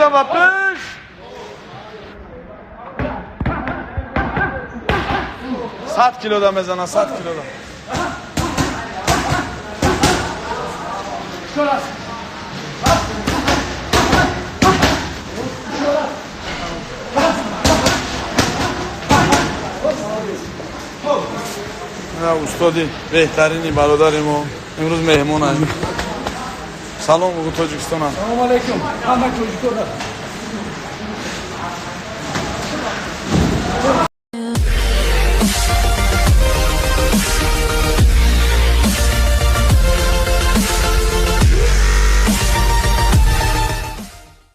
و پیش. 100 کیلو دم بزنه، 100 کیلو دم. استادی بهترینی برادر ما امروز مهمون هستیم. سلام بگو تاجیکستان. سلام علیکم. همه تاجیک‌ها.